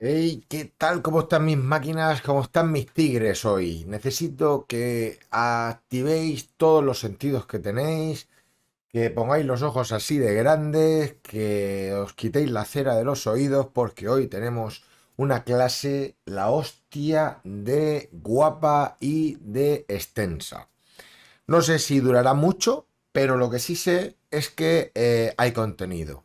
Hey, ¿qué tal? ¿Cómo están mis máquinas? ¿Cómo están mis tigres hoy? Necesito que activéis todos los sentidos que tenéis, que pongáis los ojos así de grandes, que os quitéis la cera de los oídos, porque hoy tenemos una clase, la hostia de guapa y de extensa. No sé si durará mucho, pero lo que sí sé es que hay contenido.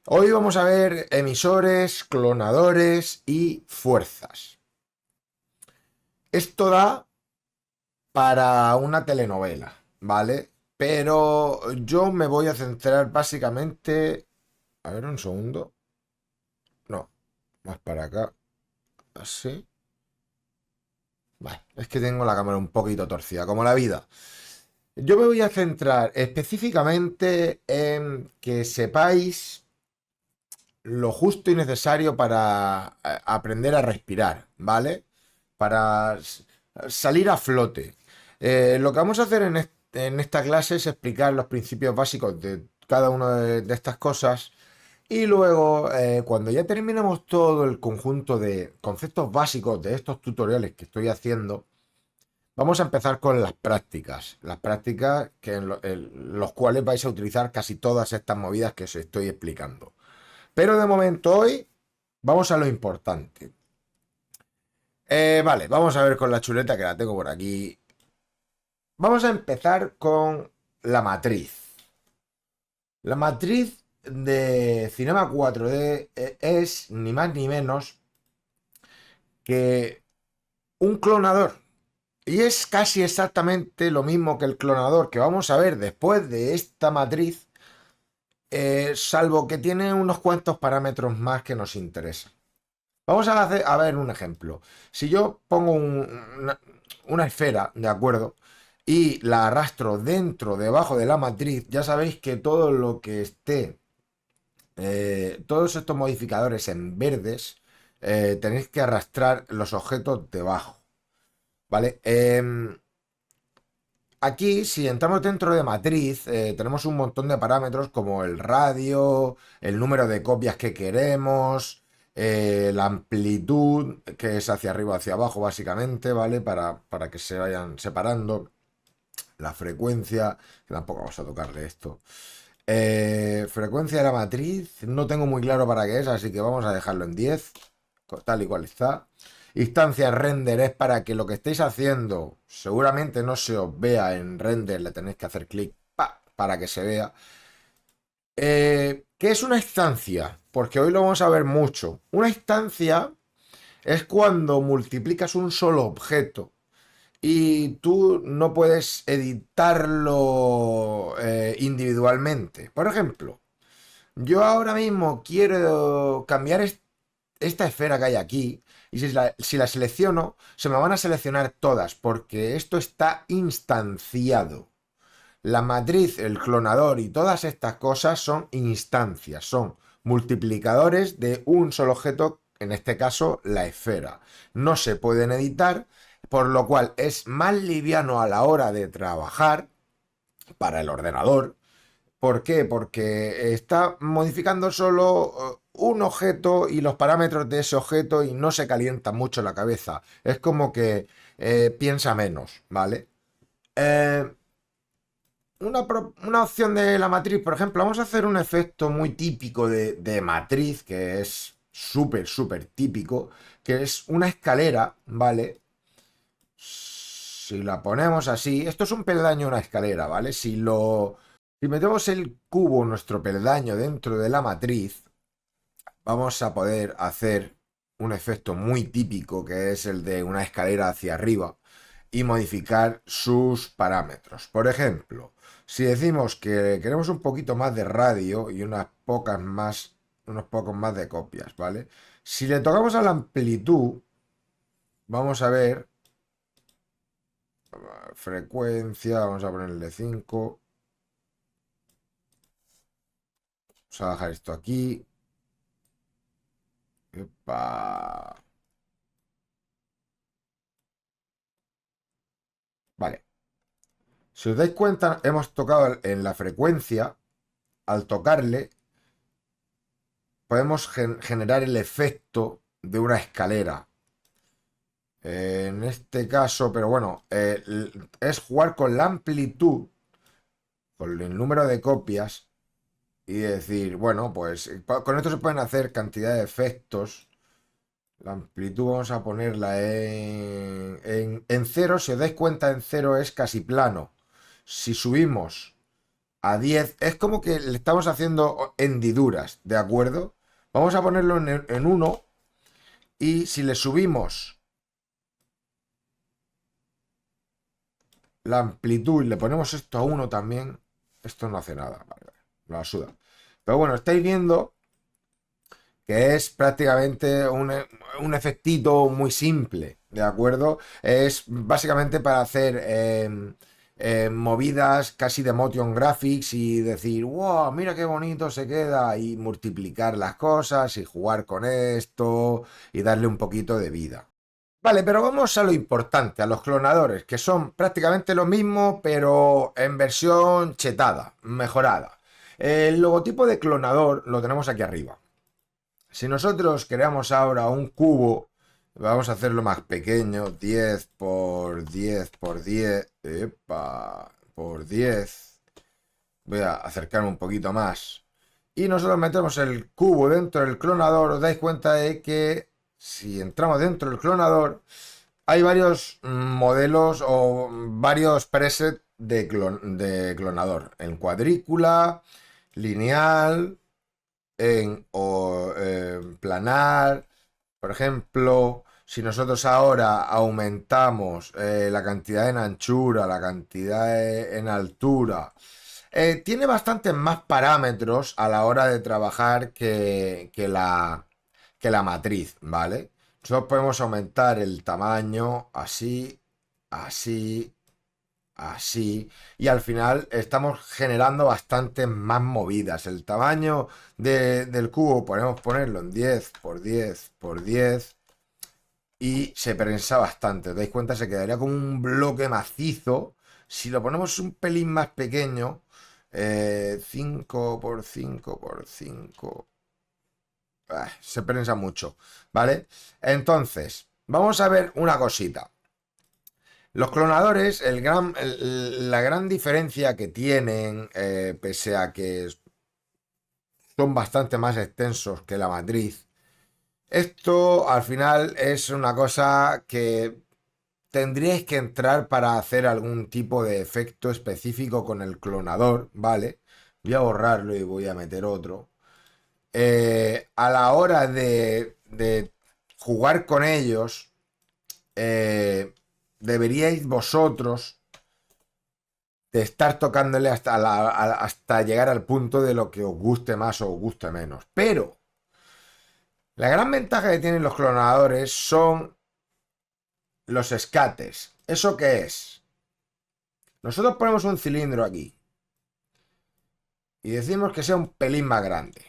Hoy vamos a ver emisores, clonadores y fuerzas. Esto da para una telenovela, ¿vale? Pero yo me voy a centrar básicamente... A ver, un segundo. No, más para acá. Así. Vale, es que tengo la cámara un poquito torcida, como la vida. Yo me voy a centrar específicamente en que sepáis lo justo y necesario para aprender a respirar, ¿vale? Para salir a flote. Lo que vamos a hacer en esta clase es explicar los principios básicos de cada una de estas cosas y luego, cuando ya terminemos todo el conjunto de conceptos básicos de estos tutoriales que estoy haciendo, vamos a empezar con las prácticas que en los cuales vais a utilizar casi todas estas movidas que os estoy explicando. Pero de momento hoy vamos a lo importante. Vale, vamos a ver con la chuleta que la tengo por aquí. Vamos a empezar con la matriz. La matriz de Cinema 4D es ni más ni menos que un clonador. Y es casi exactamente lo mismo que el clonador que vamos a ver después de esta matriz, salvo que tiene unos cuantos parámetros más que nos interesan. Vamos a ver un ejemplo. Si yo pongo una esfera, ¿de acuerdo? Y la arrastro dentro, debajo de la matriz, ya sabéis que todo lo que esté, todos estos modificadores en verdes, tenéis que arrastrar los objetos debajo, ¿vale? Aquí, si entramos dentro de matriz, tenemos un montón de parámetros como el radio, el número de copias que queremos, la amplitud, que es hacia arriba o hacia abajo, básicamente, ¿vale? Para que se vayan separando. La frecuencia, que tampoco vamos a tocarle esto. Frecuencia de la matriz, no tengo muy claro para qué es, así que vamos a dejarlo en 10, tal y cual está. Instancia render es para que lo que estéis haciendo seguramente no se os vea en render, le tenéis que hacer clic para que se vea. ¿Qué es una instancia? Porque hoy lo vamos a ver mucho. Una instancia es cuando multiplicas un solo objeto y tú no puedes editarlo individualmente. Por ejemplo, yo ahora mismo quiero cambiar esta esfera que hay aquí y si la selecciono, se me van a seleccionar todas porque esto está instanciado. La matriz, el clonador y todas estas cosas son instancias, son multiplicadores de un solo objeto, en este caso la esfera. No se pueden editar, por lo cual es más liviano a la hora de trabajar para el ordenador. ¿Por qué? Porque está modificando solo un objeto y los parámetros de ese objeto y no se calienta mucho la cabeza. Es como que piensa menos, ¿vale? Eh, una opción de la matriz, por ejemplo, vamos a hacer un efecto muy típico de matriz, que es súper, súper típico, que es una escalera, ¿vale? Si la ponemos así, esto es un peldaño, una escalera, ¿vale? Si metemos el cubo, nuestro peldaño, dentro de la matriz, vamos a poder hacer un efecto muy típico, que es el de una escalera hacia arriba, y modificar sus parámetros. Por ejemplo, si decimos que queremos un poquito más de radio y unos pocos más de copias, ¿vale? Si le tocamos a la amplitud, vamos a ver frecuencia, vamos a ponerle 5. Vamos a bajar esto aquí. Epa. Vale. Si os dais cuenta, hemos tocado en la frecuencia. Al tocarle, podemos generar el efecto de una escalera. En este caso, pero bueno, es jugar con la amplitud, con el número de copias y decir, bueno, pues con esto se pueden hacer cantidad de efectos. La amplitud vamos a ponerla en cero. Si os dais cuenta, en cero es casi plano. Si subimos a 10 es como que le estamos haciendo hendiduras, ¿de acuerdo? Vamos a ponerlo en 1 y si le subimos la amplitud y le ponemos esto a 1 también, esto no hace nada, vale, no la suda. Pero bueno, estáis viendo que es prácticamente un efectito muy simple, ¿de acuerdo? Es básicamente para hacer movidas casi de motion graphics y decir, wow, mira qué bonito se queda y multiplicar las cosas y jugar con esto y darle un poquito de vida. Vale, pero vamos a lo importante, a los clonadores, que son prácticamente lo mismo, pero en versión chetada, mejorada. El logotipo de clonador lo tenemos aquí arriba. Si nosotros creamos ahora un cubo, vamos a hacerlo más pequeño, 10 por 10 por 10, epa, por 10. Voy a acercarme un poquito más. Y nosotros metemos el cubo dentro del clonador. Os dais cuenta de que si entramos dentro del clonador, hay varios modelos o varios presets de clonador. En cuadrícula, lineal, en planar. Por ejemplo, si nosotros ahora aumentamos la cantidad en anchura, la cantidad en altura, tiene bastantes más parámetros a la hora de trabajar que la matriz, ¿vale? Nosotros podemos aumentar el tamaño así, así, así, y al final estamos generando bastantes más movidas. El tamaño del cubo podemos ponerlo en 10 por 10 por 10 y se prensa bastante. ¿Os dais cuenta? Se quedaría como un bloque macizo. Si lo ponemos un pelín más pequeño, 5 por 5 por 5, se prensa mucho, ¿vale? Entonces, vamos a ver una cosita. Los clonadores, la gran diferencia que tienen, pese a que son bastante más extensos que la matriz, esto al final es una cosa que tendríais que entrar para hacer algún tipo de efecto específico con el clonador, ¿vale? Voy a borrarlo y voy a meter otro. A la hora de jugar con ellos, deberíais vosotros de estar tocándole hasta llegar al punto de lo que os guste más o os guste menos. Pero la gran ventaja que tienen los clonadores son los escates. ¿Eso qué es? Nosotros ponemos un cilindro aquí y decimos que sea un pelín más grande.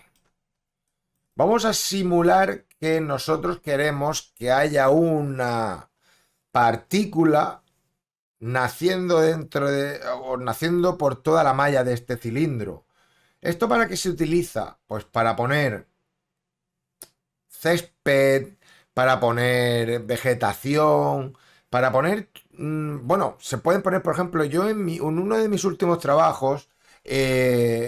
Vamos a simular que nosotros queremos que haya una partícula naciendo dentro de o naciendo por toda la malla de este cilindro. ¿Esto para qué se utiliza? Pues para poner césped, para poner vegetación, para poner, bueno, se pueden poner, por ejemplo, yo en uno de mis últimos trabajos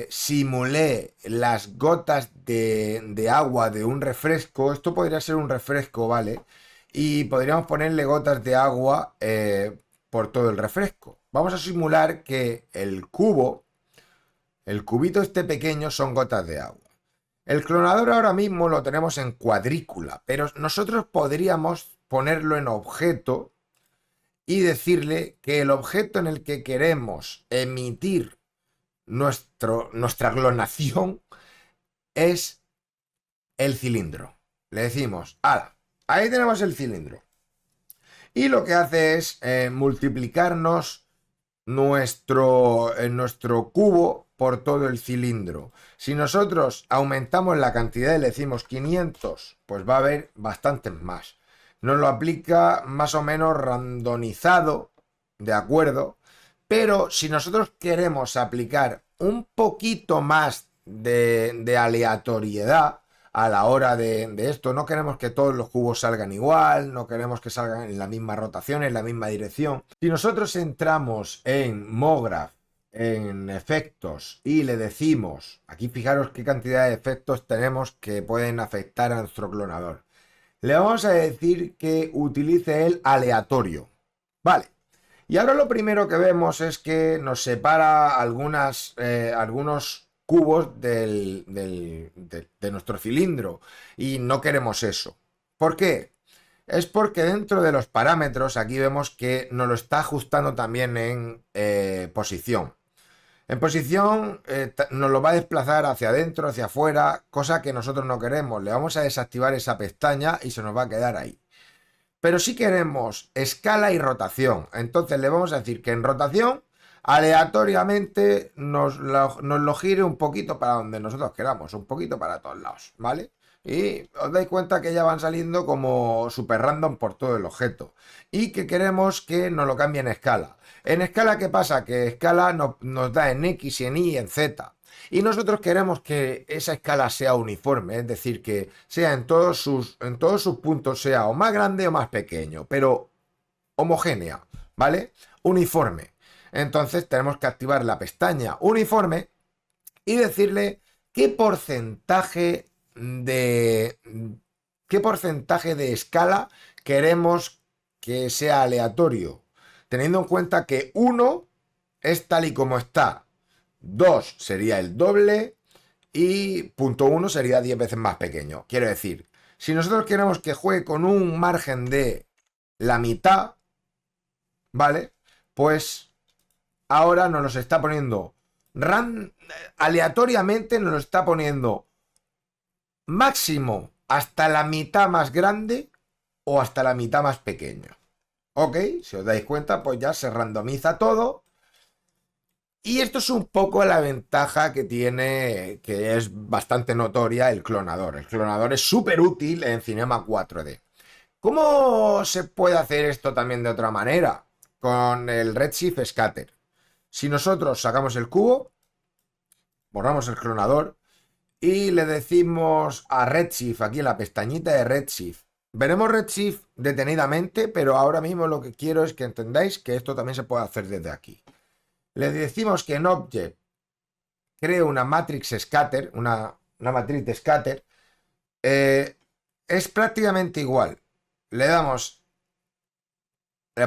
simulé las gotas de agua de un refresco. Esto podría ser un refresco, ¿vale? Y podríamos ponerle gotas de agua por todo el refresco. Vamos a simular que el cubito este pequeño son gotas de agua. El clonador ahora mismo lo tenemos en cuadrícula, pero nosotros podríamos ponerlo en objeto y decirle que el objeto en el que queremos emitir nuestra clonación es el cilindro. Le decimos, ¡hala! Ahí tenemos el cilindro. Y lo que hace es multiplicarnos nuestro cubo por todo el cilindro. Si nosotros aumentamos la cantidad y le decimos 500, pues va a haber bastantes más. Nos lo aplica más o menos randomizado, ¿de acuerdo? Pero si nosotros queremos aplicar un poquito más de aleatoriedad, a la hora de esto. No queremos que todos los cubos salgan igual, no queremos que salgan en la misma rotación, en la misma dirección. Si nosotros entramos en MoGraph, en efectos, y le decimos, aquí fijaros qué cantidad de efectos tenemos que pueden afectar a nuestro clonador. Le vamos a decir que utilice el aleatorio. Vale. Y ahora lo primero que vemos es que nos separa algunos cubos de nuestro cilindro y no queremos eso. ¿Por qué? Es porque dentro de los parámetros aquí vemos que nos lo está ajustando también en posición. En posición nos lo va a desplazar hacia adentro, hacia afuera, cosa que nosotros no queremos. Le vamos a desactivar esa pestaña y se nos va a quedar ahí. Pero si queremos escala y rotación, entonces le vamos a decir que en rotación aleatoriamente nos lo gire un poquito para donde nosotros queramos, un poquito para todos lados, ¿vale? Y os dais cuenta que ya van saliendo como super random por todo el objeto. Y que queremos que nos lo cambie en escala. En escala, ¿qué pasa? Que escala nos da en X, en Y, en Z. Y nosotros queremos que esa escala sea uniforme, es decir, que sea en todos sus puntos sea o más grande o más pequeño, pero homogénea, ¿vale? Uniforme. Entonces tenemos que activar la pestaña uniforme y decirle qué porcentaje de escala queremos que sea aleatorio, teniendo en cuenta que 1 es tal y como está, 2 sería el doble y punto 1 sería 10 veces más pequeño. Quiero decir, si nosotros queremos que juegue con un margen de la mitad, ¿vale? Pues ahora nos los está poniendo aleatoriamente, nos lo está poniendo máximo hasta la mitad más grande o hasta la mitad más pequeño. Ok, si os dais cuenta, pues ya se randomiza todo. Y esto es un poco la ventaja que tiene, que es bastante notoria, el clonador. El clonador es súper útil en Cinema 4D. ¿Cómo se puede hacer esto también de otra manera? Con el Redshift Scatter. Si nosotros sacamos el cubo, borramos el clonador y le decimos a Redshift, aquí en la pestañita de Redshift, veremos Redshift detenidamente, pero ahora mismo lo que quiero es que entendáis que esto también se puede hacer desde aquí. Le decimos que en Object cree una matrix scatter, una matriz de scatter, es prácticamente igual. Le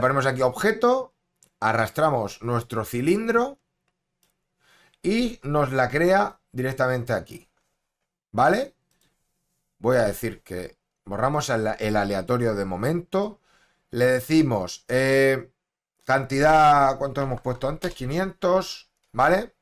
ponemos aquí objeto, arrastramos nuestro cilindro y nos la crea directamente aquí. ¿Vale? Voy a decir que borramos el aleatorio de momento. Le decimos cantidad, ¿cuánto hemos puesto antes? 500, ¿vale?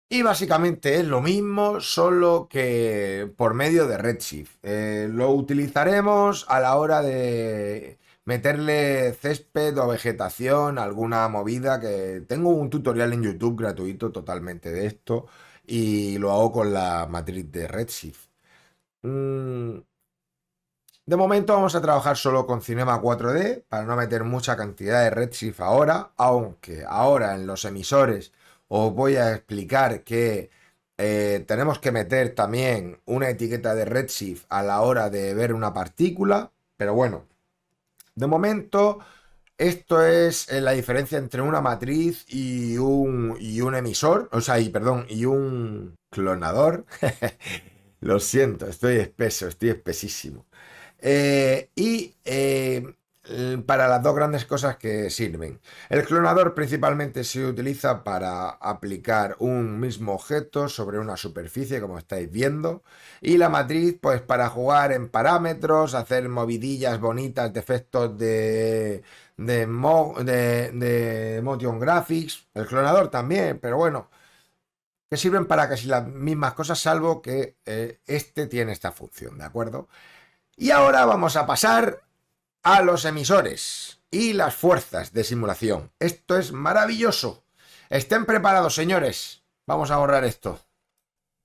Y básicamente es lo mismo, solo que por medio de Redshift. Lo utilizaremos a la hora de meterle césped o vegetación, alguna movida, que tengo un tutorial en YouTube gratuito totalmente de esto y lo hago con la matriz de Redshift. De momento vamos a trabajar solo con Cinema 4D para no meter mucha cantidad de Redshift ahora, aunque ahora en los emisores os voy a explicar que tenemos que meter también una etiqueta de Redshift a la hora de ver una partícula, pero bueno, de momento esto es la diferencia entre una matriz y un emisor, o sea, perdón, y un clonador. Lo siento, estoy espeso, estoy espesísimo. Para las dos grandes cosas que sirven. El clonador principalmente se utiliza para aplicar un mismo objeto sobre una superficie, como estáis viendo. Y la matriz, pues para jugar en parámetros, hacer movidillas bonitas de efectos de motion graphics. El clonador también, pero bueno, que sirven para casi las mismas cosas, salvo que este tiene esta función, ¿de acuerdo? Y ahora vamos a pasar a los emisores y las fuerzas de simulación. Esto es maravilloso. Estén preparados, señores. Vamos a borrar esto.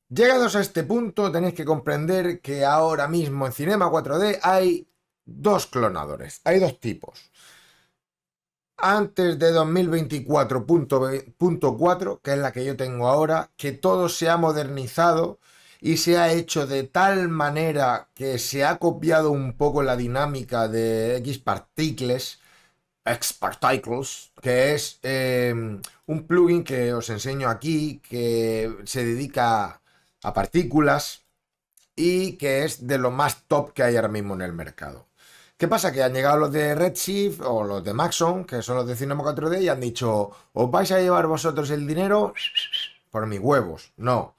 Llegados a este punto, tenéis que comprender que ahora mismo en Cinema 4D hay dos clonadores. Hay dos tipos. Antes de 2024.4, que es la que yo tengo ahora, que todo se ha modernizado y se ha hecho de tal manera que se ha copiado un poco la dinámica de X-Particles, que es un plugin que os enseño aquí, que se dedica a partículas y que es de lo más top que hay ahora mismo en el mercado. ¿Qué pasa? Que han llegado los de Redshift o los de Maxon, que son los de Cinema 4D, y han dicho, ¿os vais a llevar vosotros el dinero? Por mis huevos. No.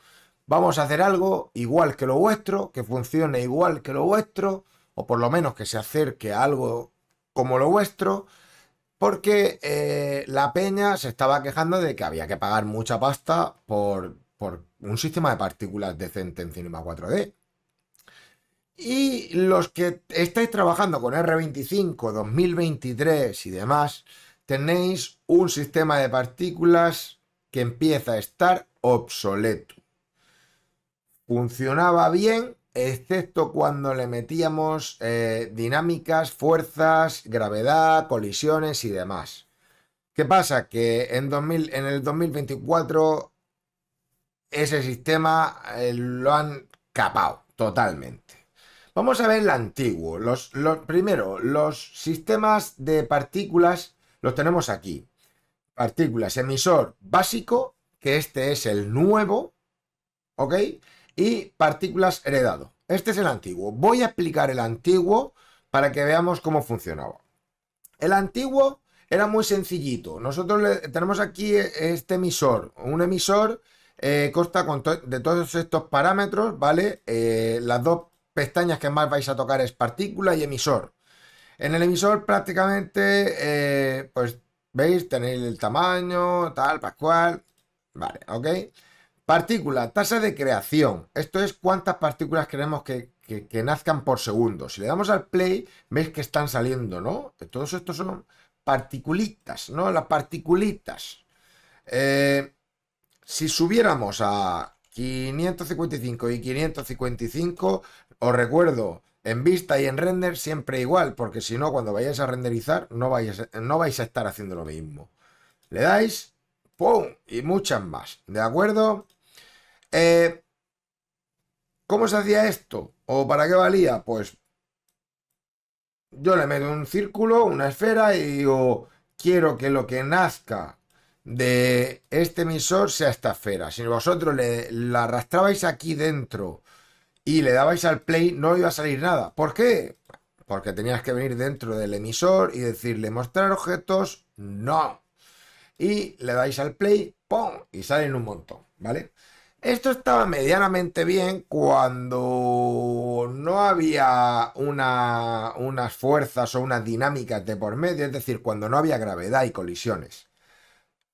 Vamos a hacer algo igual que lo vuestro, que funcione igual que lo vuestro, o por lo menos que se acerque a algo como lo vuestro, porque la peña se estaba quejando de que había que pagar mucha pasta por un sistema de partículas decente en Cinema 4D. Y los que estáis trabajando con R25, 2023 y demás, tenéis un sistema de partículas que empieza a estar obsoleto. Funcionaba bien, excepto cuando le metíamos dinámicas, fuerzas, gravedad, colisiones y demás. ¿Qué pasa? Que en el 2024 ese sistema lo han capado totalmente. Vamos a ver el antiguo. Primero, los sistemas de partículas los tenemos aquí. Partículas, emisor básico, que este es el nuevo, ¿ok? Y partículas heredado. Este es el antiguo. Voy a explicar el antiguo para que veamos cómo funcionaba. El antiguo era muy sencillito. Nosotros tenemos aquí este emisor. Un emisor consta de todos estos parámetros, ¿vale? Las dos pestañas que más vais a tocar es partícula y emisor. En el emisor prácticamente, pues, ¿veis? Tenéis el tamaño, tal, pascual. Vale, ¿ok? Partícula, tasa de creación. Esto es cuántas partículas queremos que nazcan por segundo. Si le damos al play, veis que están saliendo, ¿no? Todos estos son particulitas, ¿no? Las particulitas. Eh, si subiéramos a 555 y 555, os recuerdo, en vista y en render siempre igual, porque si no, cuando vayáis a renderizar, no vais a estar haciendo lo mismo. Le dais, ¡pum! Y muchas más, ¿de acuerdo? Eh, ¿Cómo se hacía esto? ¿O para qué valía? Pues yo le meto un círculo, una esfera y digo, quiero que lo que nazca de este emisor sea esta esfera. Si vosotros la arrastrabais aquí dentro y le dabais al play, no iba a salir nada. ¿Por qué? Porque tenías que venir dentro del emisor y decirle mostrar objetos, no. Y le dais al play, ¡pum! Y salen un montón, ¿vale? Esto estaba medianamente bien cuando no había unas fuerzas o unas dinámicas de por medio, es decir, cuando no había gravedad y colisiones.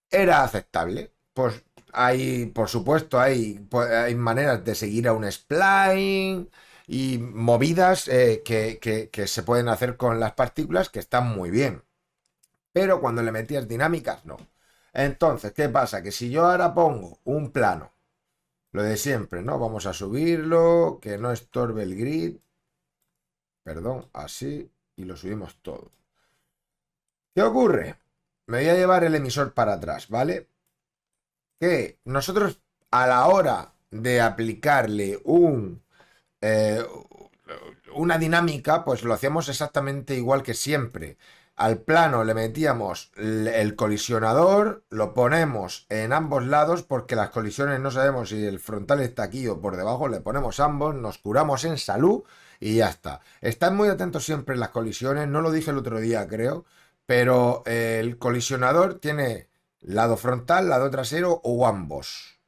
Era aceptable. Pues hay, por supuesto, hay maneras de seguir a un spline y movidas que se pueden hacer con las partículas que están muy bien. Pero cuando le metías dinámicas, no. Entonces, ¿qué pasa? Que si yo ahora pongo un plano, lo de siempre, ¿no? Vamos a subirlo, que no estorbe el grid. Perdón, así. Y lo subimos todo. ¿Qué ocurre? Me voy a llevar el emisor para atrás, ¿vale? Que nosotros a la hora de aplicarle eh, una dinámica, pues lo hacíamos exactamente igual que siempre. Al plano le metíamos el colisionador, lo ponemos en ambos lados porque las colisiones no sabemos si el frontal está aquí o por debajo, le ponemos ambos, nos curamos en salud y ya está. Estad muy atentos siempre en las colisiones, no lo dije el otro día creo, pero el colisionador tiene lado frontal, lado trasero o ambos.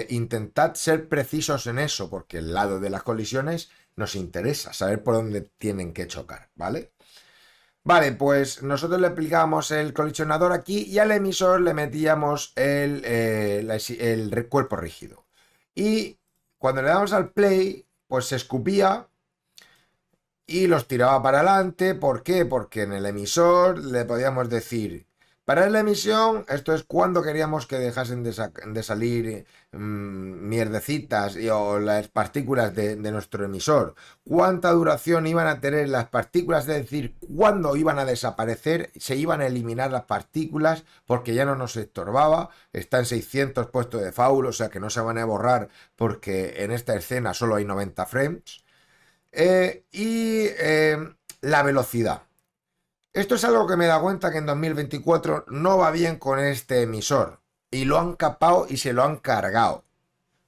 Intentad ser precisos en eso porque el lado de las colisiones nos interesa, saber por dónde tienen que chocar, ¿vale? Vale, pues nosotros le aplicábamos el colisionador aquí y al emisor le metíamos el cuerpo rígido. Y cuando le damos al play, pues se escupía y los tiraba para adelante. ¿Por qué? Porque en el emisor le podíamos decir Parar la emisión, esto es cuando queríamos que dejasen de salir mierdecitas o las partículas de nuestro emisor. ¿Cuánta duración iban a tener las partículas? Es decir, cuándo iban a desaparecer, se iban a eliminar las partículas porque ya no nos estorbaba. Está en 600 puesto de default, o sea que no se van a borrar porque en esta escena solo hay 90 frames. La velocidad. Esto es algo que me da cuenta que en 2024 no va bien con este emisor. Y lo han capado y se lo han cargado.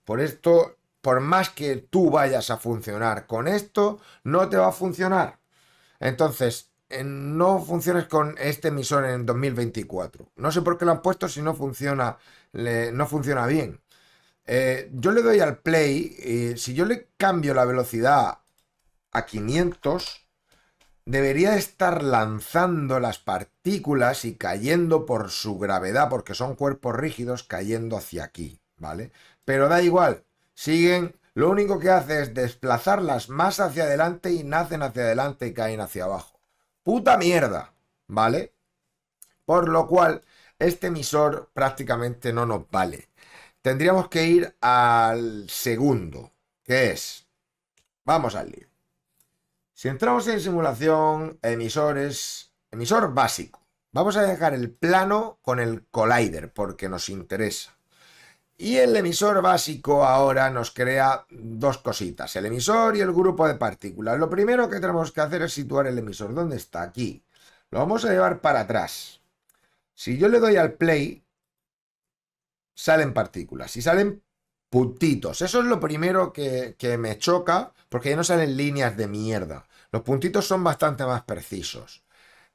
Por esto, por más que tú vayas a funcionar con esto, no te va a funcionar. Entonces, no funciones con este emisor en 2024. No sé por qué lo han puesto si no funciona, no funciona bien. Yo le doy al play y si yo le cambio la velocidad a 500, debería estar lanzando las partículas y cayendo por su gravedad, porque son cuerpos rígidos cayendo hacia aquí, ¿vale? Pero da igual, siguen, lo único que hace es desplazarlas más hacia adelante y nacen hacia adelante y caen hacia abajo. ¡Puta mierda! ¿Vale? Por lo cual, este emisor prácticamente no nos vale. Tendríamos que ir al segundo, que es, vamos al lío. Si entramos en simulación, emisor básico. Vamos a dejar el plano con el collider porque nos interesa. Y el emisor básico ahora nos crea dos cositas, el emisor y el grupo de partículas. Lo primero que tenemos que hacer es situar el emisor. ¿Dónde está? Aquí. Lo vamos a llevar para atrás. Si yo le doy al play, salen partículas y salen puntitos. Eso es lo primero que me choca, porque ya no salen líneas de mierda. Los puntitos son bastante más precisos.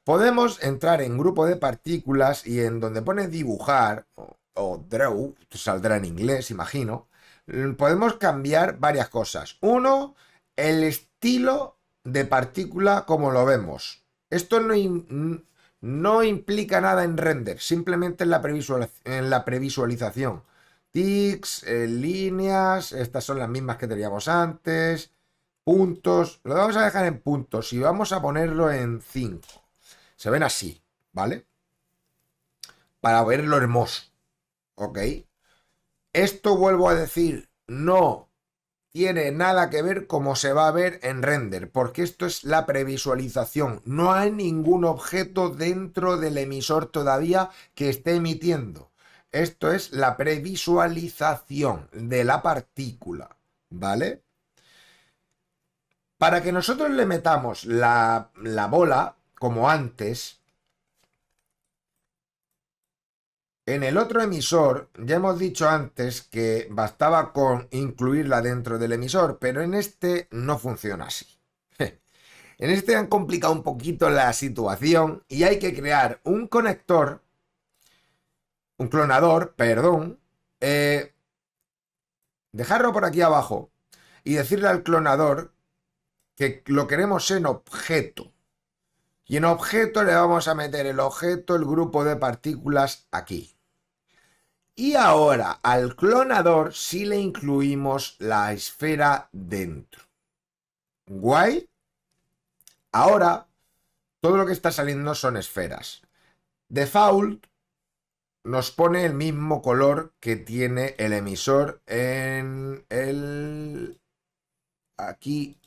Podemos entrar en grupo de partículas y en donde pone dibujar o draw, saldrá en inglés, imagino, podemos cambiar varias cosas. Uno, el estilo de partícula como lo vemos. Esto no implica nada en render, simplemente en la previsualización. Ticks, líneas, estas son las mismas que teníamos antes. Puntos, lo vamos a dejar en puntos y vamos a ponerlo en 5. Se ven así, ¿vale? Para verlo hermoso, ¿ok? Esto vuelvo a decir, no tiene nada que ver cómo se va a ver en render, porque esto es la previsualización. No hay ningún objeto dentro del emisor todavía que esté emitiendo. Esto es la previsualización de la partícula, ¿vale? Para que nosotros le metamos la bola, como antes, en el otro emisor ya hemos dicho antes que bastaba con incluirla dentro del emisor, pero en este no funciona así. En este han complicado un poquito la situación y hay que crear un conector, un clonador, perdón, dejarlo por aquí abajo y decirle al clonador que lo queremos en objeto. Y en objeto le vamos a meter el objeto, el grupo de partículas aquí. Y ahora al clonador sí le incluimos la esfera dentro. ¿Guay? Ahora todo lo que está saliendo son esferas. Default nos pone el mismo color que tiene el emisor en el... Aquí.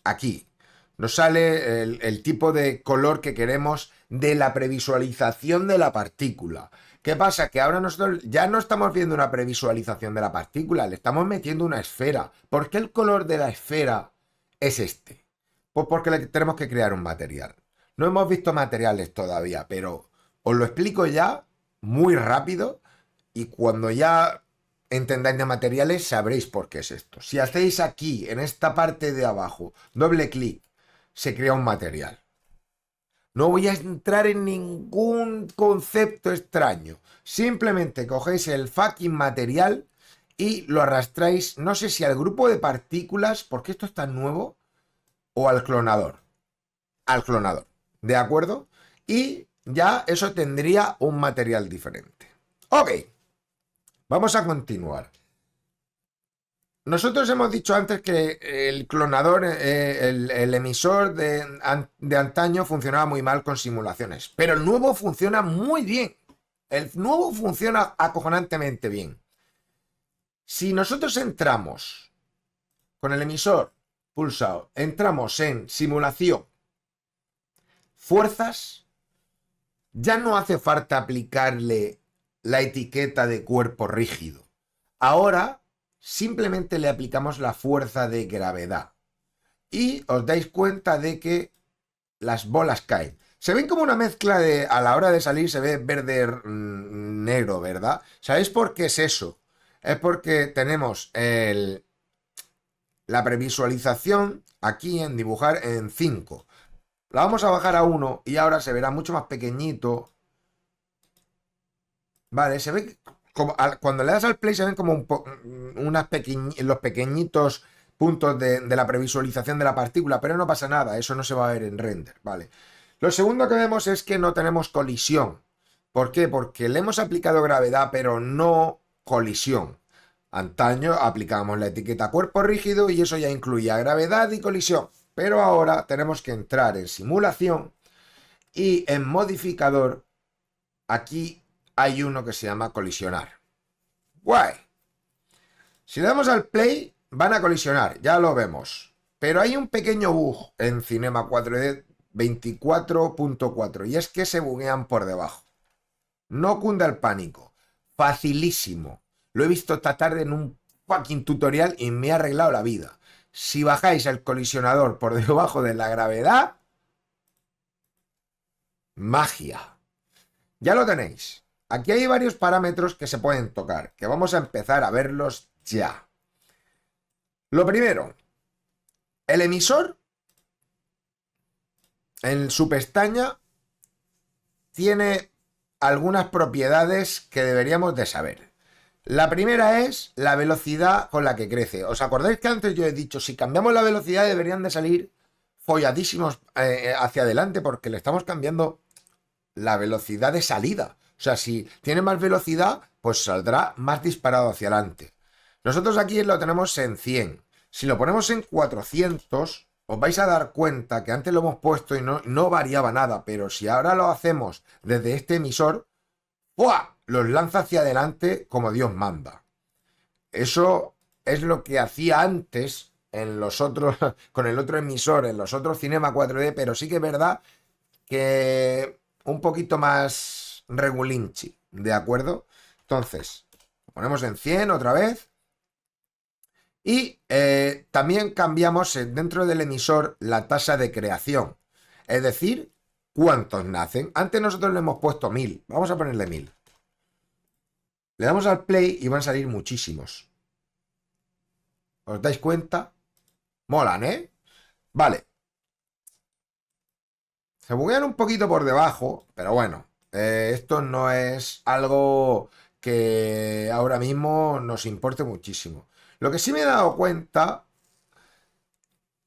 Nos sale el tipo de color que queremos de la previsualización de la partícula. ¿Qué pasa? Que ahora nosotros ya no estamos viendo una previsualización de la partícula, le estamos metiendo una esfera. ¿Por qué el color de la esfera es este? Pues porque le tenemos que crear un material. No hemos visto materiales todavía, pero os lo explico ya muy rápido y cuando ya entendáis de materiales sabréis por qué es esto. Si hacéis aquí, en esta parte de abajo, doble clic, se crea un material. No voy a entrar en ningún concepto extraño. Simplemente cogéis el fucking material y lo arrastráis, no sé si al grupo de partículas, porque esto es tan nuevo, o al clonador. Al clonador. ¿De acuerdo? Y ya eso tendría un material diferente. Ok. Vamos a continuar. Nosotros hemos dicho antes que el clonador, el emisor de antaño funcionaba muy mal con simulaciones, pero el nuevo funciona muy bien. El nuevo funciona acojonantemente bien. Si nosotros entramos con el emisor pulsado, entramos en simulación, fuerzas, ya no hace falta aplicarle la etiqueta de cuerpo rígido. Ahora simplemente le aplicamos la fuerza de gravedad. Y os dais cuenta de que las bolas caen. Se ven como una mezcla de, a la hora de salir se ve verde negro, ¿verdad? ¿Sabéis por qué es eso? Es porque tenemos la previsualización aquí en dibujar en 5. La vamos a bajar a 1 y ahora se verá mucho más pequeñito. Vale, se ve como cuando le das al play se ven como los pequeñitos puntos de la previsualización de la partícula, pero no pasa nada, eso no se va a ver en render, ¿vale? Lo segundo que vemos es que no tenemos colisión. ¿Por qué? Porque le hemos aplicado gravedad, pero no colisión. Antaño aplicábamos la etiqueta cuerpo rígido y eso ya incluía gravedad y colisión. Pero ahora tenemos que entrar en simulación y en modificador, aquí hay uno que se llama colisionar. Guay. Si le damos al play, van a colisionar, ya lo vemos. Pero hay un pequeño bug en Cinema 4D 24.4 y es que se buguean por debajo. No cunda el pánico. Facilísimo. Lo he visto esta tarde en un fucking tutorial y me ha arreglado la vida. Si bajáis el colisionador por debajo de la gravedad, magia. Ya lo tenéis. Aquí hay varios parámetros que se pueden tocar, que vamos a empezar a verlos ya. Lo primero, el emisor en su pestaña tiene algunas propiedades que deberíamos de saber. La primera es la velocidad con la que crece. ¿Os acordáis que antes yo he dicho, si cambiamos la velocidad deberían de salir folladísimos hacia adelante porque le estamos cambiando la velocidad de salida? O sea, si tiene más velocidad, pues saldrá más disparado hacia adelante. Nosotros aquí lo tenemos en 100. Si lo ponemos en 400, os vais a dar cuenta que antes lo hemos puesto y no variaba nada, pero si ahora lo hacemos desde este emisor, ¡buah!, los lanza hacia adelante como Dios manda. Eso es lo que hacía antes en los otros, con el otro emisor, en los otros Cinema 4D, pero sí que es verdad que un poquito más regulinchi, ¿de acuerdo? Entonces, lo ponemos en 100 otra vez. Y también cambiamos dentro del emisor la tasa de creación. Es decir, cuántos nacen. Antes nosotros le hemos puesto 1000. Vamos a ponerle 1000. Le damos al play y van a salir muchísimos. ¿Os dais cuenta? Molan, ¿eh? Vale. Se buguean un poquito por debajo, pero bueno, esto no es algo que ahora mismo nos importe muchísimo. Lo que sí me he dado cuenta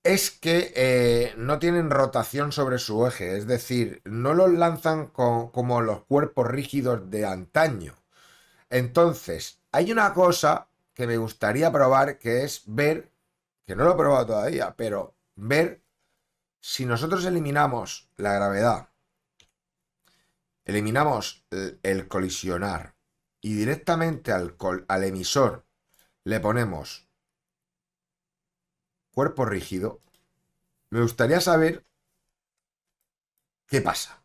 es que no tienen rotación sobre su eje, es decir, no los lanzan como los cuerpos rígidos de antaño. Entonces, hay una cosa que me gustaría probar, que es ver, que no lo he probado todavía, pero ver si nosotros eliminamos la gravedad, eliminamos el colisionar y directamente al emisor le ponemos cuerpo rígido, me gustaría saber qué pasa.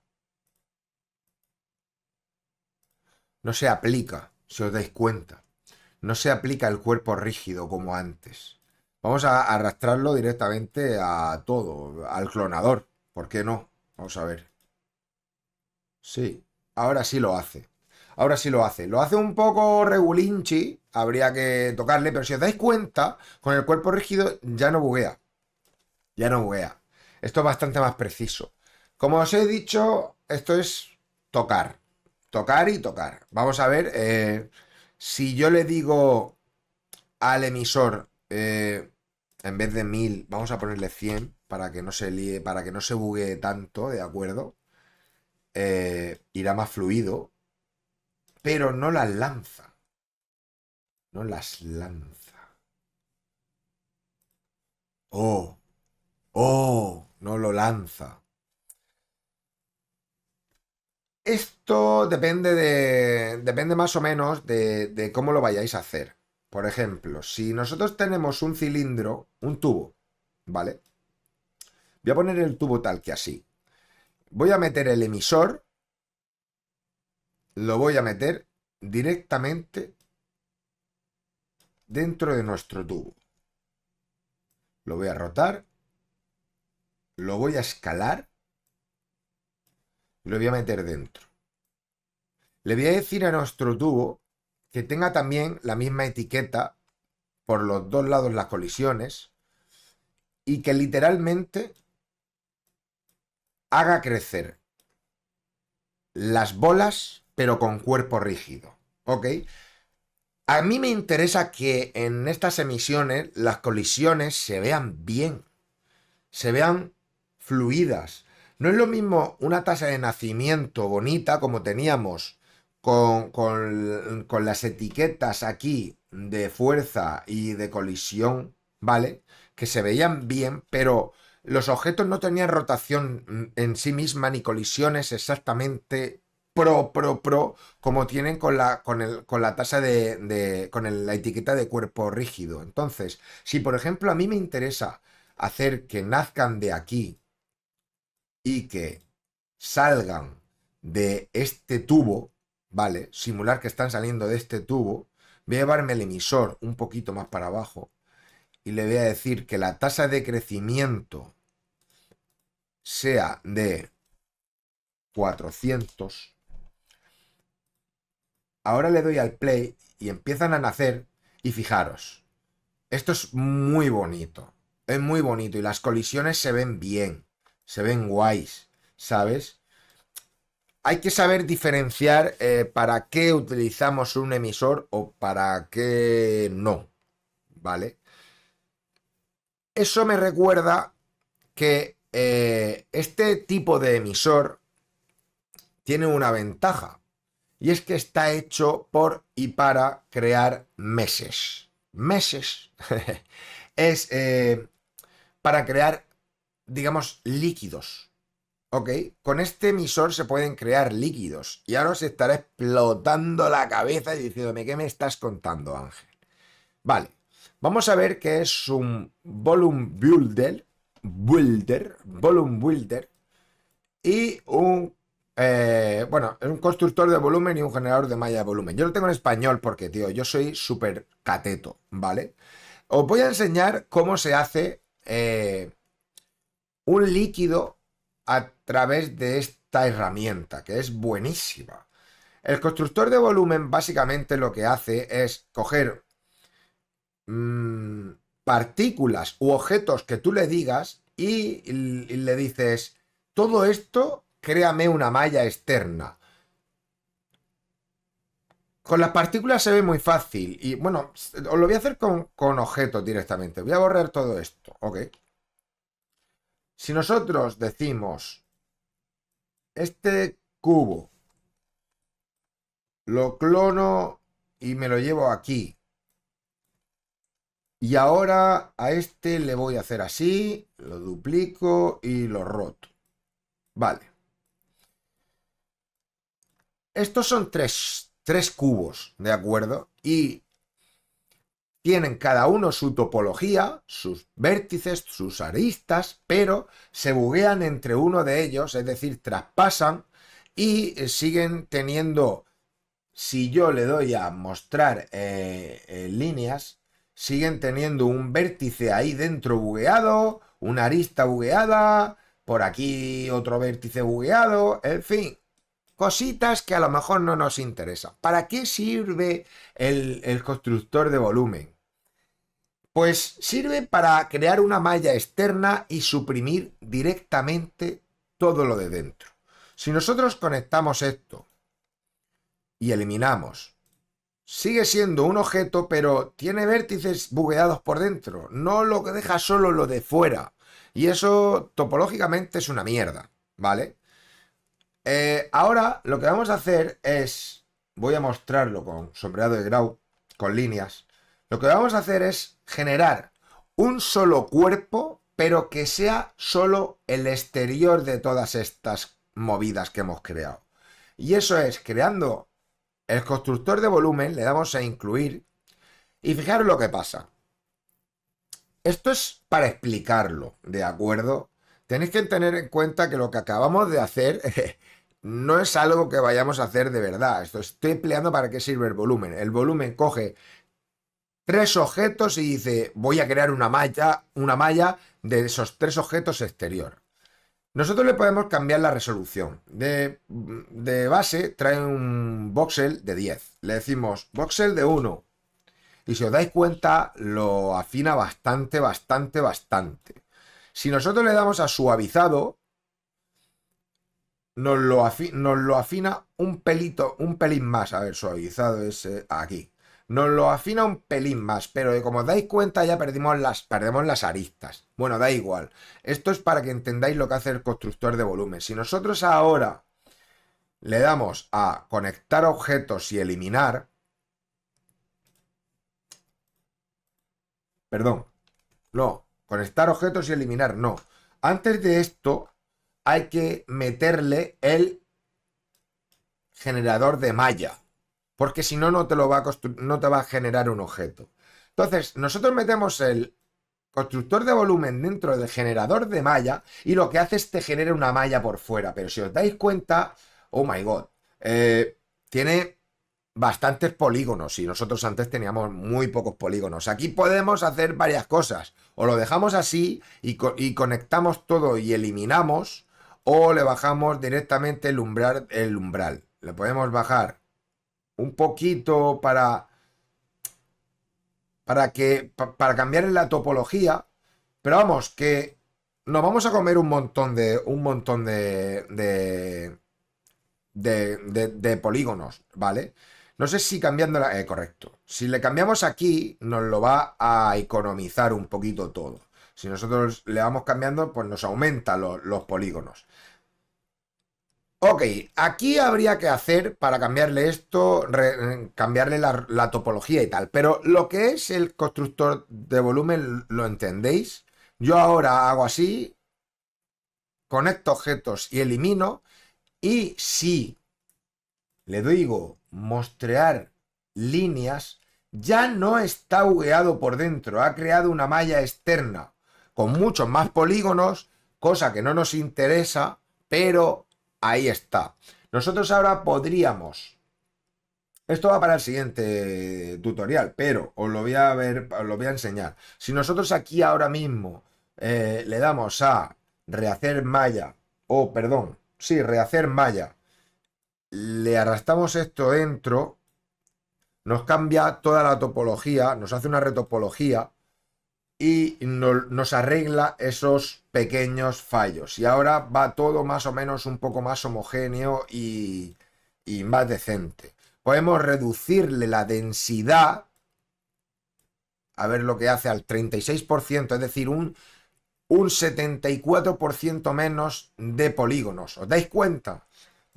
No se aplica, si os dais cuenta. No se aplica el cuerpo rígido como antes. Vamos a arrastrarlo directamente a todo, al clonador. ¿Por qué no? Vamos a ver. Sí, ahora sí lo hace. Ahora sí lo hace. Lo hace un poco regulinchi, habría que tocarle, pero si os dais cuenta, con el cuerpo rígido ya no buguea. Ya no buguea. Esto es bastante más preciso. Como os he dicho, esto es tocar. Tocar y tocar. Vamos a ver si yo le digo al emisor, en vez de 1000, vamos a ponerle 100 para que no se líe, para que no se buguee tanto, ¿de acuerdo? Irá más fluido, pero no las lanza. No las lanza. Oh, oh, no lo lanza. Esto depende más o menos de cómo lo vayáis a hacer. Por ejemplo, si nosotros tenemos un cilindro, un tubo, ¿vale? Voy a poner el tubo tal que así. Voy a meter el emisor, lo voy a meter directamente dentro de nuestro tubo. Lo voy a rotar, lo voy a escalar y lo voy a meter dentro. Le voy a decir a nuestro tubo que tenga también la misma etiqueta por los dos lados las colisiones y que literalmente haga crecer las bolas pero con cuerpo rígido. ¿Ok? A mí me interesa que en estas emisiones las colisiones se vean bien, se vean fluidas. No es lo mismo una tasa de nacimiento bonita como teníamos con las etiquetas aquí de fuerza y de colisión, ¿vale? Que se veían bien, pero los objetos no tenían rotación en sí misma ni colisiones exactamente como tienen con la tasa la etiqueta de cuerpo rígido. Entonces, si por ejemplo a mí me interesa hacer que nazcan de aquí y que salgan de este tubo, ¿vale? Simular que están saliendo de este tubo. Voy a llevarme el emisor un poquito más para abajo y le voy a decir que la tasa de crecimiento sea de 400. Ahora le doy al play y empiezan a nacer y fijaros, esto es muy bonito. Es muy bonito y las colisiones se ven bien, se ven guays, ¿sabes? Hay que saber diferenciar para qué utilizamos un emisor o para qué no, ¿vale? Eso me recuerda que este tipo de emisor tiene una ventaja y es que está hecho por y para crear meses. Meses es para crear, digamos, líquidos. ¿Ok? Con este emisor se pueden crear líquidos. Y ahora os estará explotando la cabeza y diciéndome, ¿qué me estás contando, Ángel? Vale. Vamos a ver qué es un volume volume builder y bueno, es un constructor de volumen y un generador de malla de volumen. Yo lo tengo en español porque, tío, yo soy súper cateto, ¿vale? Os voy a enseñar cómo se hace un líquido a través de esta herramienta, que es buenísima. El constructor de volumen básicamente lo que hace es coger partículas u objetos que tú le digas y le dices, todo esto, créame una malla externa. Con las partículas se ve muy fácil y bueno, os lo voy a hacer con objetos directamente. Voy a borrar todo esto, ¿ok? Si nosotros decimos, este cubo lo clono y me lo llevo aquí. Y ahora a este le voy a hacer así, lo duplico y lo roto. Vale. Estos son tres cubos, ¿de acuerdo? Y tienen cada uno su topología, sus vértices, sus aristas, pero se buguean entre uno de ellos, es decir, traspasan y siguen teniendo. Si yo le doy a mostrar líneas, siguen teniendo un vértice ahí dentro bugueado, una arista bugueada, por aquí otro vértice bugueado, en fin, cositas que a lo mejor no nos interesan. ¿Para qué sirve el constructor de volumen? Pues sirve para crear una malla externa y suprimir directamente todo lo de dentro. Si nosotros conectamos esto y eliminamos, sigue siendo un objeto, pero tiene vértices bugueados por dentro. No lo que deja solo lo de fuera. Y eso topológicamente es una mierda, ¿vale? Ahora lo que vamos a hacer es, voy a mostrarlo con sombreado de grau, con líneas. Lo que vamos a hacer es generar un solo cuerpo, pero que sea solo el exterior de todas estas movidas que hemos creado. Y eso es creando el constructor de volumen, le damos a incluir y fijaros lo que pasa. Esto es para explicarlo, ¿de acuerdo? Tenéis que tener en cuenta que lo que acabamos de hacer no es algo que vayamos a hacer de verdad. Esto estoy empleando para qué sirve el volumen. El volumen coge tres objetos y dice, voy a crear una malla de esos tres objetos exterior. Nosotros le podemos cambiar la resolución. De base trae un voxel de 10. Le decimos voxel de 1. Y si os dais cuenta, lo afina bastante, bastante, bastante. Si nosotros le damos a suavizado, nos lo afina un pelito, un pelín más. A ver, suavizado es aquí. Nos lo afina un pelín más, pero como os dais cuenta ya perdemos las aristas. Bueno, da igual. Esto es para que entendáis lo que hace el constructor de volumen. Si nosotros ahora le damos a conectar objetos y eliminar, perdón, no, conectar objetos y eliminar, no. Antes de esto hay que meterle el generador de malla, porque si no, no te va a generar un objeto. Entonces, nosotros metemos el constructor de volumen dentro del generador de malla y lo que hace es te genera una malla por fuera. Pero si os dais cuenta, oh my god, tiene bastantes polígonos y nosotros antes teníamos muy pocos polígonos. Aquí podemos hacer varias cosas. O lo dejamos así y conectamos todo y eliminamos, o le bajamos directamente el umbral. Le podemos bajar un poquito para cambiar en la topología, pero vamos, que nos vamos a comer un montón de polígonos, ¿vale? No sé si cambiándola, correcto. Si le cambiamos aquí, nos lo va a economizar un poquito todo. Si nosotros le vamos cambiando, pues nos aumenta los polígonos. Ok, aquí habría que hacer para cambiarle esto, cambiarle la topología y tal. Pero lo que es el constructor de volumen, ¿lo entendéis? Yo ahora hago así, conecto objetos y elimino. Y si le digo mostrar líneas, ya no está bugueado por dentro. Ha creado una malla externa con muchos más polígonos, cosa que no nos interesa, pero ahí está. Nosotros ahora podríamos... Esto va para el siguiente tutorial, pero os lo voy a ver, os lo voy a enseñar. Si nosotros aquí ahora mismo le damos a rehacer malla, o perdón, sí, rehacer malla, le arrastramos esto dentro, nos cambia toda la topología, nos hace una retopología y nos arregla esos pequeños fallos. Y ahora va todo más o menos un poco más homogéneo y más decente. Podemos reducirle la densidad, a ver lo que hace al 36%, es decir, un 74% menos de polígonos. ¿Os dais cuenta?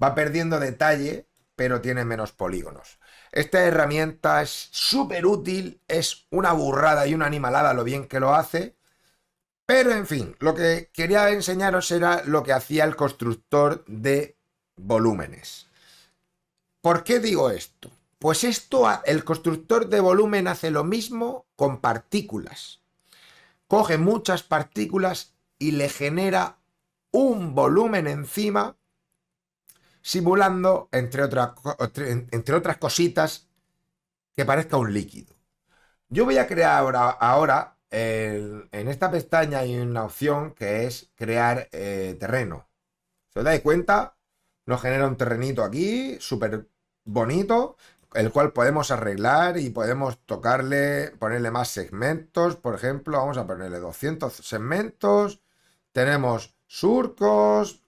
Va perdiendo detalle, pero tiene menos polígonos. Esta herramienta es súper útil, es una burrada y una animalada lo bien que lo hace. Pero en fin, lo que quería enseñaros era lo que hacía el constructor de volúmenes. ¿Por qué digo esto? Pues el constructor de volumen hace lo mismo con partículas. Coge muchas partículas y le genera un volumen encima, simulando, entre otras cositas, que parezca un líquido. Yo voy a crear ahora en esta pestaña hay una opción que es crear terreno. ¿Se os dais cuenta? Nos genera un terrenito aquí, súper bonito, el cual podemos arreglar y podemos tocarle, ponerle más segmentos. Por ejemplo, vamos a ponerle 200 segmentos. Tenemos surcos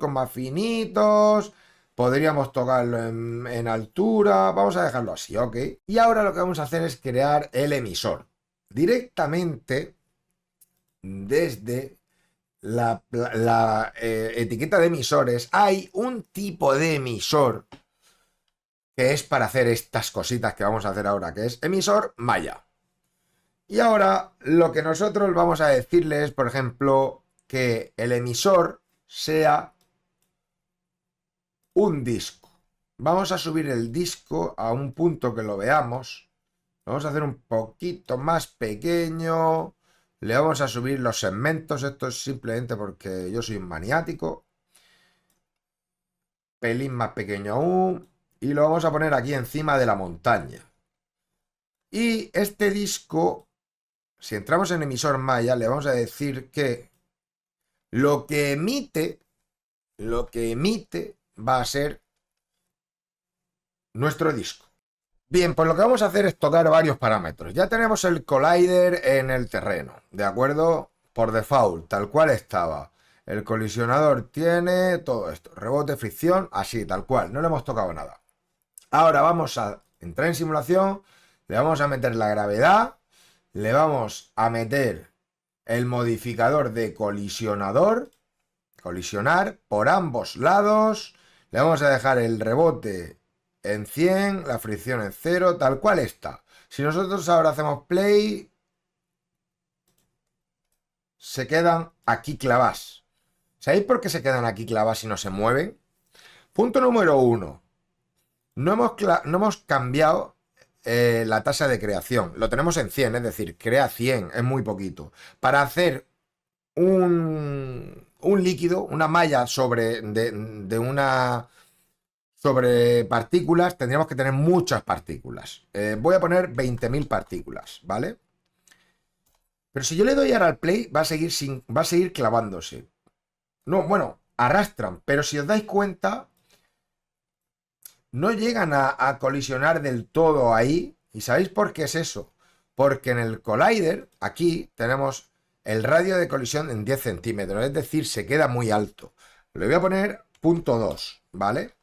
más finitos. Podríamos tocarlo en altura. Vamos a dejarlo así, ¿ok? Y ahora lo que vamos a hacer es crear el emisor. Directamente desde la etiqueta de emisores hay un tipo de emisor que es para hacer estas cositas que vamos a hacer ahora, que es emisor malla. Y ahora lo que nosotros vamos a decirle es, por ejemplo, que el emisor sea un disco. Vamos a subir el disco a un punto que lo veamos. Vamos a hacer un poquito más pequeño. Le vamos a subir los segmentos. Esto es simplemente porque yo soy un maniático. Pelín más pequeño aún. Y lo vamos a poner aquí encima de la montaña. Y este disco, si entramos en emisor Maya, le vamos a decir que lo que emite va a ser nuestro disco. Bien, pues lo que vamos a hacer es tocar varios parámetros. Ya tenemos el collider en el terreno, ¿de acuerdo? Por default, tal cual estaba. El colisionador tiene todo esto, rebote, fricción, así, tal cual, no le hemos tocado nada. Ahora vamos a entrar en simulación, le vamos a meter la gravedad, le vamos a meter el modificador de colisionar por ambos lados, le vamos a dejar el rebote en 100, la fricción en 0, tal cual está. Si nosotros ahora hacemos play, se quedan aquí clavadas. ¿Sabéis por qué se quedan aquí clavadas y no se mueven? Punto número 1. No hemos cambiado la tasa de creación. Lo tenemos en 100, es decir, crea 100, es muy poquito. Para hacer un líquido, una malla sobre partículas, tendríamos que tener muchas partículas. Voy a poner 20.000 partículas, ¿vale? Pero si yo le doy ahora al play, va a seguir clavándose. No, bueno, arrastran, pero si os dais cuenta, no llegan a colisionar del todo ahí. ¿Y sabéis por qué es eso? Porque en el collider, aquí, tenemos el radio de colisión en 10 centímetros, es decir, se queda muy alto. Le voy a poner punto 2, ¿vale?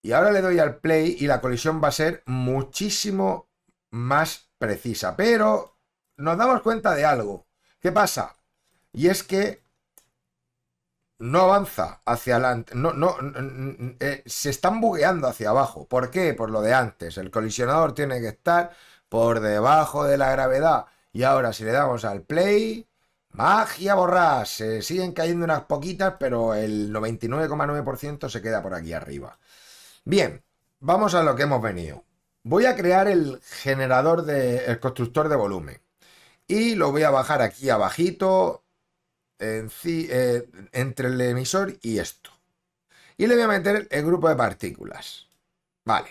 Y ahora le doy al play y la colisión va a ser muchísimo más precisa. Pero nos damos cuenta de algo. ¿Qué pasa? Y es que no avanza hacia adelante, se están bugueando hacia abajo. ¿Por qué? Por lo de antes. El colisionador tiene que estar por debajo de la gravedad. Y ahora si le damos al play, magia borrás. Se siguen cayendo unas poquitas, pero el 99,9% se queda por aquí arriba. Bien, vamos a lo que hemos venido. Voy a crear el el constructor de volumen. Y lo voy a bajar aquí abajito, entre el emisor y esto. Y le voy a meter el grupo de partículas. Vale.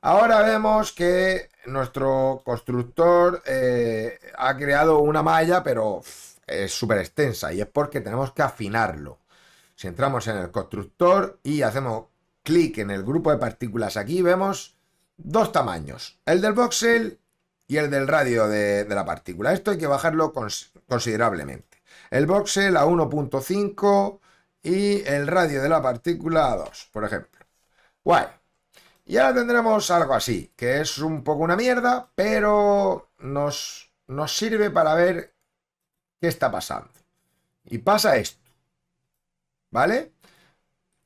Ahora vemos que nuestro constructor ha creado una malla, pero es súper extensa y es porque tenemos que afinarlo. Si entramos en el constructor y hacemos clic en el grupo de partículas aquí, vemos dos tamaños, el del voxel y el del radio de la partícula. Esto hay que bajarlo considerablemente. El voxel a 1.5 y el radio de la partícula a 2, por ejemplo. Guay. Y ahora tendremos algo así, que es un poco una mierda, pero nos sirve para ver qué está pasando. Y pasa esto, ¿vale?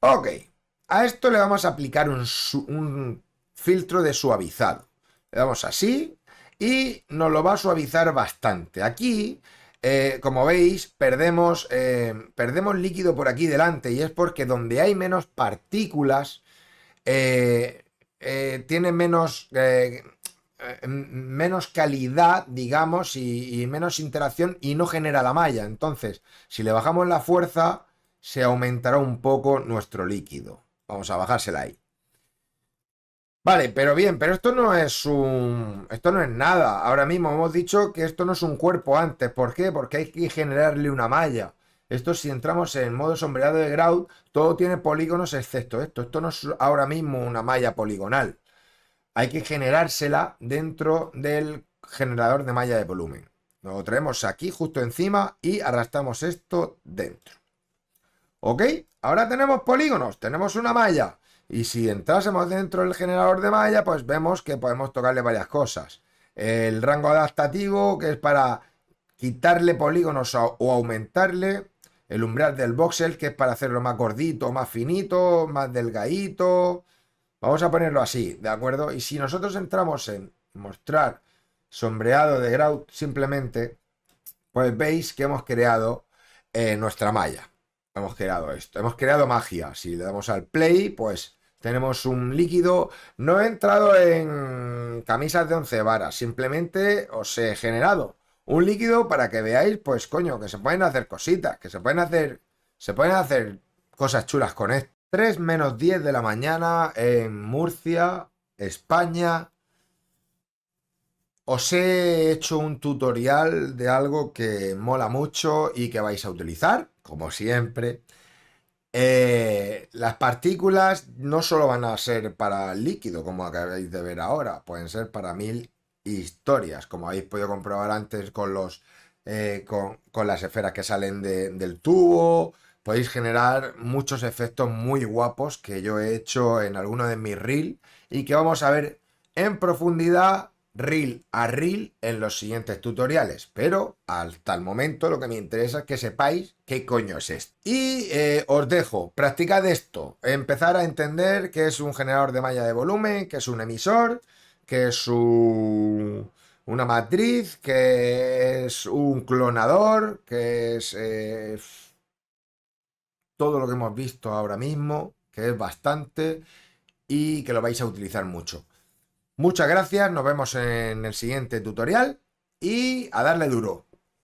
Ok, a esto le vamos a aplicar un filtro de suavizado. Le damos así y nos lo va a suavizar bastante. Aquí, como veis, perdemos líquido por aquí delante y es porque donde hay menos partículas, tiene menos calidad, digamos, y menos interacción y no genera la malla. Entonces, si le bajamos la fuerza, se aumentará un poco nuestro líquido. Vamos a bajársela ahí. Vale, pero bien, pero esto no es esto no es nada. Ahora mismo hemos dicho que esto no es un cuerpo antes. ¿Por qué? Porque hay que generarle una malla. Esto, si entramos en modo sombreado de Grout, todo tiene polígonos excepto esto. Esto no es ahora mismo una malla poligonal. Hay que generársela dentro del generador de malla de volumen. Lo traemos aquí justo encima y arrastramos esto dentro. ¿Ok? Ahora tenemos polígonos, tenemos una malla. Y si entrásemos dentro del generador de malla, pues vemos que podemos tocarle varias cosas. El rango adaptativo, que es para quitarle polígonos o aumentarle. El umbral del voxel, que es para hacerlo más gordito, más finito, más delgadito. Vamos a ponerlo así, ¿de acuerdo? Y si nosotros entramos en mostrar sombreado de Grout simplemente, pues veis que hemos creado nuestra malla. hemos creado esto, hemos creado magia. Si le damos al play, pues tenemos un líquido. No he entrado en camisas de 11 varas, simplemente os he generado un líquido para que veáis, pues coño, que se pueden hacer cositas, que se pueden hacer cosas chulas con esto. 3 menos 10 de la mañana en Murcia, España. Os he hecho un tutorial de algo que mola mucho y que vais a utilizar, como siempre. Las partículas no solo van a ser para el líquido, como acabáis de ver ahora, pueden ser para mil historias, como habéis podido comprobar antes con con las esferas que salen del tubo. Podéis generar muchos efectos muy guapos que yo he hecho en alguno de mis reels y que vamos a ver en profundidad reel a reel en los siguientes tutoriales, pero hasta el momento lo que me interesa es que sepáis qué coño es esto. Y os dejo, practicad esto, empezar a entender qué es un generador de malla de volumen, qué es un emisor, qué es una matriz, qué es un clonador, qué es todo lo que hemos visto ahora mismo, que es bastante y que lo vais a utilizar mucho. Muchas gracias, nos vemos en el siguiente tutorial y a darle duro.